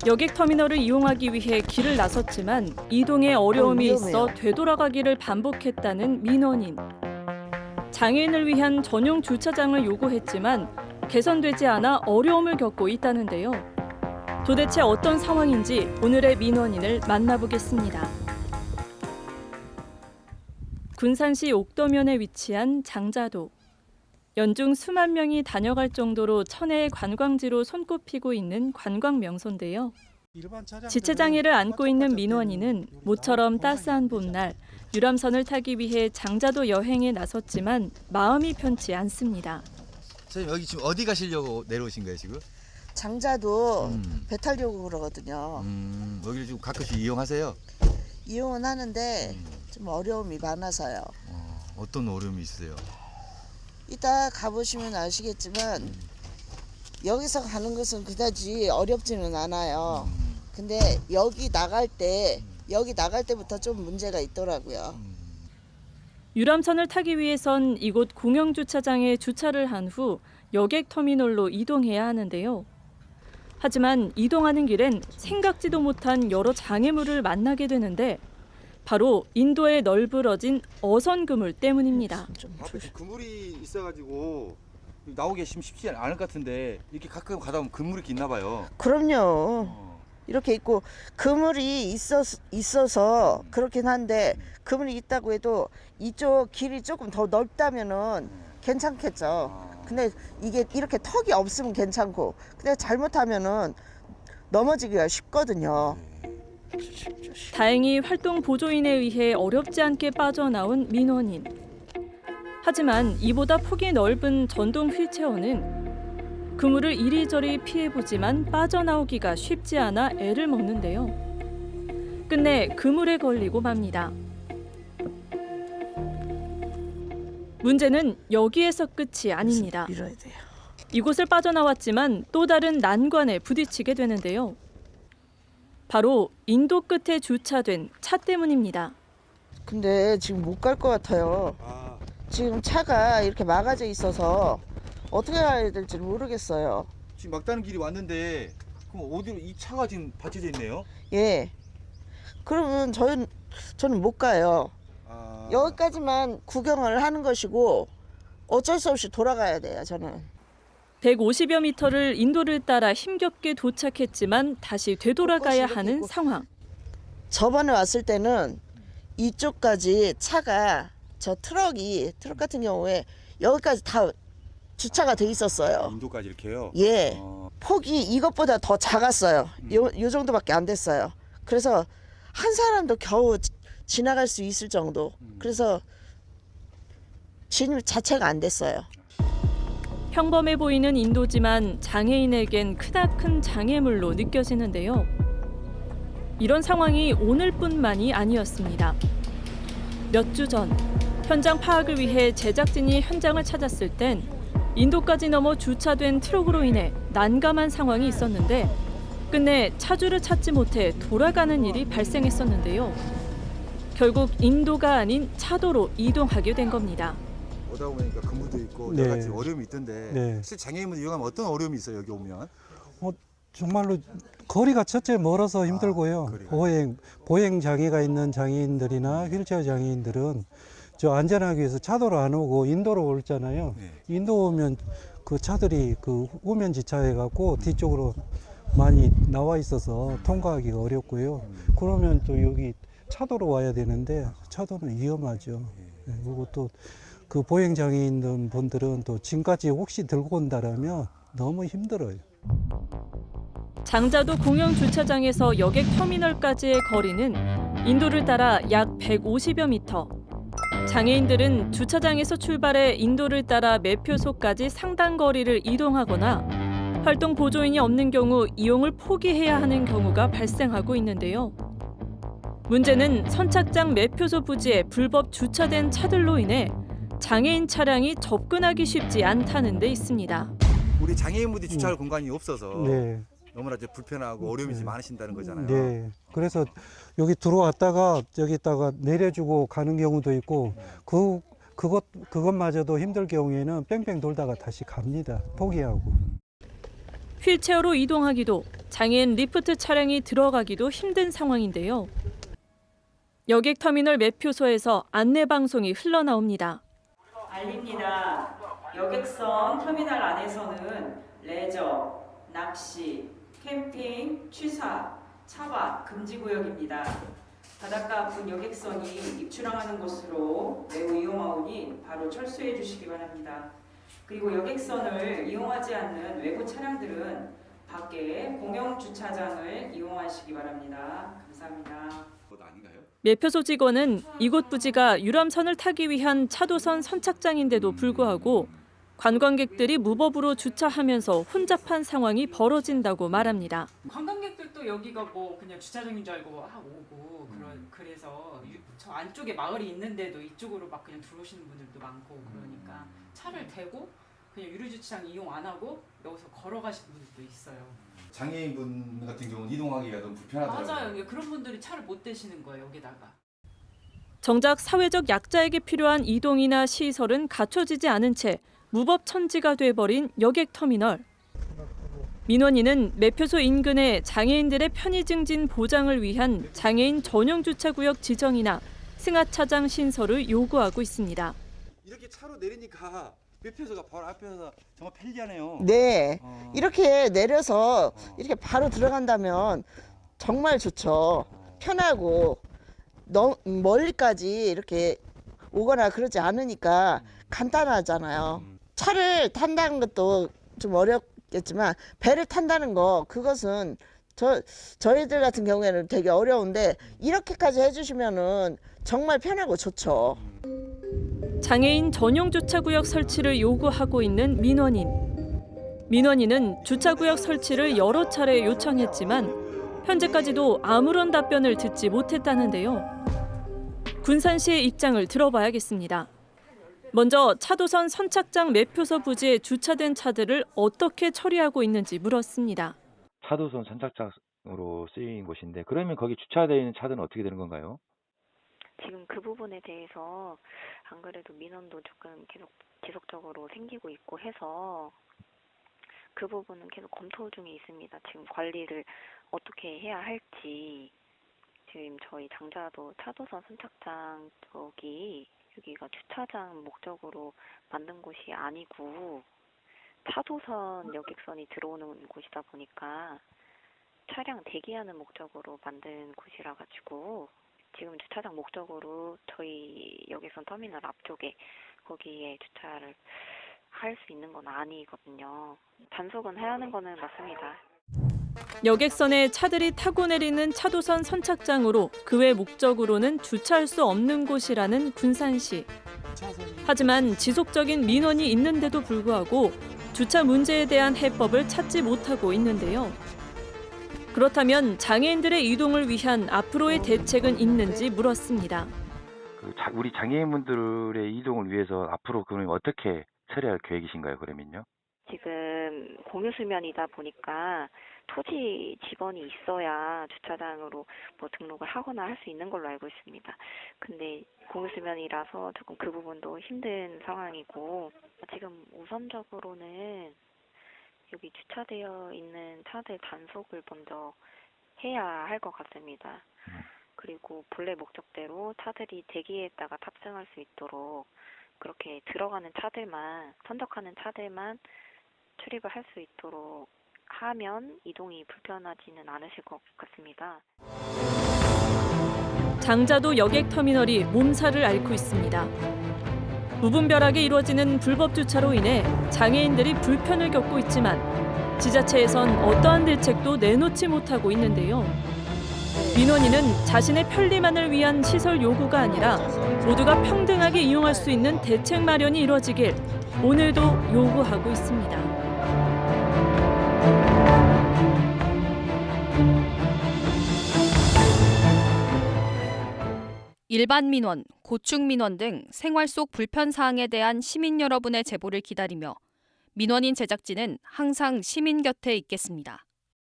여객터미널을 이용하기 위해 길을 나섰지만 이동에 어려움이 있어 되돌아가기를 반복했다는 민원인. 장애인을 위한 전용 주차장을 요구했지만 개선되지 않아 어려움을 겪고 있다는데요. 도대체 어떤 상황인지 오늘의 민원인을 만나보겠습니다. 군산시 옥도면에 위치한 장자도. 연중 수만 명이 다녀갈 정도로 천혜의 관광지로 손꼽히고 있는 관광 명소인데요. 지체장애를 안고 있는 민원인은 모처럼 따스한 봄날 유람선을 타기 위해 장자도 여행에 나섰지만 마음이 편치 않습니다. 선생님 여기 지금 어디 가시려고 내려오신 거예요 지금? 장자도 배 타려고 그러거든요. 여기를 지금 가끔씩 이용하세요? 이용은 하는데 좀 어려움이 많아서요. 어떤 어려움이 있으세요? 이따 가보시면 아시겠지만 여기서 가는 것은 그다지 어렵지는 않아요. 근데 여기 나갈 때부터 좀 문제가 있더라고요. 유람선을 타기 위해선 이곳 공영주차장에 주차를 한 후 여객터미널로 이동해야 하는데요. 하지만 이동하는 길엔 생각지도 못한 여러 장애물을 만나게 되는데 바로 인도에 널브러진 어선 그물 때문입니다. 앞에 그물이 있어가지고 나오기 쉽지 않을 것 같은데 이렇게 가끔 가다 보면 그물이 이렇게 있나 봐요. 그럼요. 이렇게 있고 그물이 있어서 그렇긴 한데 그물이 있다고 해도 이쪽 길이 조금 더 넓다면은 괜찮겠죠. 근데 이게 이렇게 턱이 없으면 괜찮고 근데 잘못하면은 넘어지기가 쉽거든요. 다행히 활동 보조인에 의해 어렵지 않게 빠져나온 민원인. 하지만 이보다 폭이 넓은 전동 휠체어는 그물을 이리저리 피해보지만 빠져나오기가 쉽지 않아 애를 먹는데요. 끝내 그물에 걸리고 맙니다. 문제는 여기에서 끝이 아닙니다. 밀어야 돼요. 이곳을 빠져나왔지만 또 다른 난관에 부딪히게 되는데요. 바로 인도 끝에 주차된 차 때문입니다. 근데 지금 못 갈 것 같아요. 지금 차가 이렇게 막아져 있어서 어떻게 가야 될지 모르겠어요. 지금 막다른 길이 왔는데 그럼 어디로 이 차가 지금 받쳐져 있네요? 예. 그러면 저는 못 가요. 여기까지만 구경을 하는 것이고 어쩔 수 없이 돌아가야 돼요, 저는. 150여 미터를 인도를 따라 힘겹게 도착했지만 다시 되돌아가야 하는 상황. 저번에 왔을 때는 이쪽까지 차가 트럭 같은 경우에 여기까지 다 주차가 돼 있었어요. 인도까지 이렇게요? 예. 폭이 이것보다 더 작았어요. 요 정도밖에 안 됐어요. 그래서 한 사람도 겨우 지나갈 수 있을 정도. 그래서 진입 자체가 안 됐어요. 평범해 보이는 인도지만 장애인에겐 크나큰 장애물로 느껴지는데요. 이런 상황이 오늘뿐만이 아니었습니다. 몇 주 전 현장 파악을 위해 제작진이 현장을 찾았을 땐 인도까지 넘어 주차된 트럭으로 인해 난감한 상황이 있었는데 끝내 차주를 찾지 못해 돌아가는 일이 발생했었는데요. 결국 인도가 아닌 차도로 이동하게 된 겁니다. 오다 보니까 그물도 있고 네. 여러 가지 어려움이 있던데 네. 실제 장애인분 이용하면 어떤 어려움이 있어요 여기 오면? 정말로 거리가 첫째 멀어서 힘들고요. 거리가. 보행 장애가 있는 장애인들이나 휠체어 장애인들은 저 안전하기 위해서 차도로 안 오고 인도로 오잖아요. 네. 인도 오면 그 차들이 그 후면 지차해 갖고 뒤쪽으로 많이 나와 있어서 통과하기가 어렵고요. 그러면 또 여기 차도로 와야 되는데 차도는 위험하죠. 네, 그리고 또 그 보행 장애인 분들은 또 짐까지 혹시 들고 온다라면 너무 힘들어요. 장자도 공영주차장에서 여객터미널까지의 거리는 인도를 따라 약 150여 미터. 장애인들은 주차장에서 출발해 인도를 따라 매표소까지 상당 거리를 이동하거나 활동 보조인이 없는 경우 이용을 포기해야 하는 경우가 발생하고 있는데요. 문제는 선착장 매표소 부지에 불법 주차된 차들로 인해 장애인 차량이 접근하기 쉽지 않다는 데 있습니다. 우리 장애인분들이 주차할 공간이 없어서 네. 너무나 이제 불편하고 어려움이 좀 많으신다는 거잖아요. 네. 그래서 여기 들어왔다가 여기다가 내려주고 가는 경우도 있고 그것마저도 힘들 경우에는 뺑뺑 돌다가 다시 갑니다. 포기하고. 휠체어로 이동하기도 장애인 리프트 차량이 들어가기도 힘든 상황인데요. 여객터미널 매표소에서 안내 방송이 흘러나옵니다. 알립니다. 여객선 터미널 안에서는 레저, 낚시, 캠핑, 취사, 차박 금지 구역입니다. 바닷가 앞은 여객선이 입출항하는 곳으로 매우 위험하오니 바로 철수해 주시기 바랍니다. 그리고 여객선을 이용하지 않는 외부 차량들은 밖에 공영 주차장을 이용하시기 바랍니다. 감사합니다. 매표소 직원은 이곳 부지가 유람선을 타기 위한 차도선 선착장인데도 불구하고 관광객들이 무법으로 주차하면서 혼잡한 상황이 벌어진다고 말합니다. 관광객들도 여기가 뭐 그냥 주차장인 줄 알고 오고 그래서 저 안쪽에 마을이 있는데도 이쪽으로 막 그냥 들어오시는 분들도 많고 그러니까 차를 대고 그냥 유료 주차장 이용 안 하고 여기서 걸어가시는 분들도 있어요. 장애인분 같은 경우는 이동하기가 너무 불편하더라고요. 맞아요. 그런 분들이 차를 못 대시는 거예요, 여기다가. 정작 사회적 약자에게 필요한 이동이나 시설은 갖춰지지 않은 채 무법천지가 돼버린 여객터미널. 민원인은 매표소 인근에 장애인들의 편의 증진 보장을 위한 장애인 전용 주차구역 지정이나 승하차장 신설을 요구하고 있습니다. 이렇게 차로 내리니까 매표소가 바로 앞에서 정말 편리하네요. 네, 이렇게 내려서 이렇게 바로 들어간다면 정말 좋죠. 편하고 너무 멀리까지 이렇게 오거나 그러지 않으니까 간단하잖아요. 차를 탄다는 것도 좀 어렵겠지만 배를 탄다는 거 그것은 저희들 같은 경우에는 되게 어려운데 이렇게까지 해주시면은 정말 편하고 좋죠. 장애인 전용 주차구역 설치를 요구하고 있는 민원인. 민원인은 주차구역 설치를 여러 차례 요청했지만 현재까지도 아무런 답변을 듣지 못했다는데요. 군산시의 입장을 들어봐야겠습니다. 먼저 차도선 선착장 매표소 부지에 주차된 차들을 어떻게 처리하고 있는지 물었습니다. 차도선 선착장으로 쓰인 곳인데 그러면 거기 주차되어 있는 차들은 어떻게 되는 건가요? 지금 그 부분에 대해서 안 그래도 민원도 조금 계속 지속적으로 생기고 있고 해서 그 부분은 계속 검토 중에 있습니다. 지금 관리를 어떻게 해야 할지 지금 저희 당자도 차도선 선착장 여기가 주차장 목적으로 만든 곳이 아니고 차도선 여객선이 들어오는 곳이다 보니까 차량 대기하는 목적으로 만든 곳이라 가지고 지금 주차장 목적으로 저희 여객선 터미널 앞쪽에 거기에 주차를 할 수 있는 건 아니거든요. 단속은 해야 하는 거는 맞습니다. 여객선에 차들이 타고 내리는 차도선 선착장으로 그 외 목적으로는 주차할 수 없는 곳이라는 군산시. 하지만 지속적인 민원이 있는데도 불구하고 주차 문제에 대한 해법을 찾지 못하고 있는데요. 그렇다면 장애인들의 이동을 위한 앞으로의 대책은 있는지 물었습니다. 우리 장애인분들의 이동을 위해서 앞으로 그러면 어떻게 처리할 계획이신가요, 그러면요? 지금 공유수면이다 보니까 토지 지번이 있어야 주차장으로 뭐 등록을 하거나 할 수 있는 걸로 알고 있습니다. 근데 공유수면이라서 조금 그 부분도 힘든 상황이고 지금 우선적으로는 여기 주차되어 있는 차들 단속을 먼저 해야 할 것 같습니다. 그리고 본래 목적대로 차들이 대기에다가 탑승할 수 있도록 그렇게 들어가는 차들만 선적하는 차들만 출입을 할 수 있도록 하면 이동이 불편하지는 않으실 것 같습니다. 장자도 여객터미널이 몸살을 앓고 있습니다. 무분별하게 이루어지는 불법 주차로 인해 장애인들이 불편을 겪고 있지만 지자체에선 어떠한 대책도 내놓지 못하고 있는데요. 민원인은 자신의 편리만을 위한 시설 요구가 아니라 모두가 평등하게 이용할 수 있는 대책 마련이 이뤄지길 오늘도 요구하고 있습니다. 일반 민원, 고충 민원 등 생활 속 불편 사항에 대한 시민 여러분의 제보를 기다리며 민원인 제작진은 항상 시민 곁에 있겠습니다.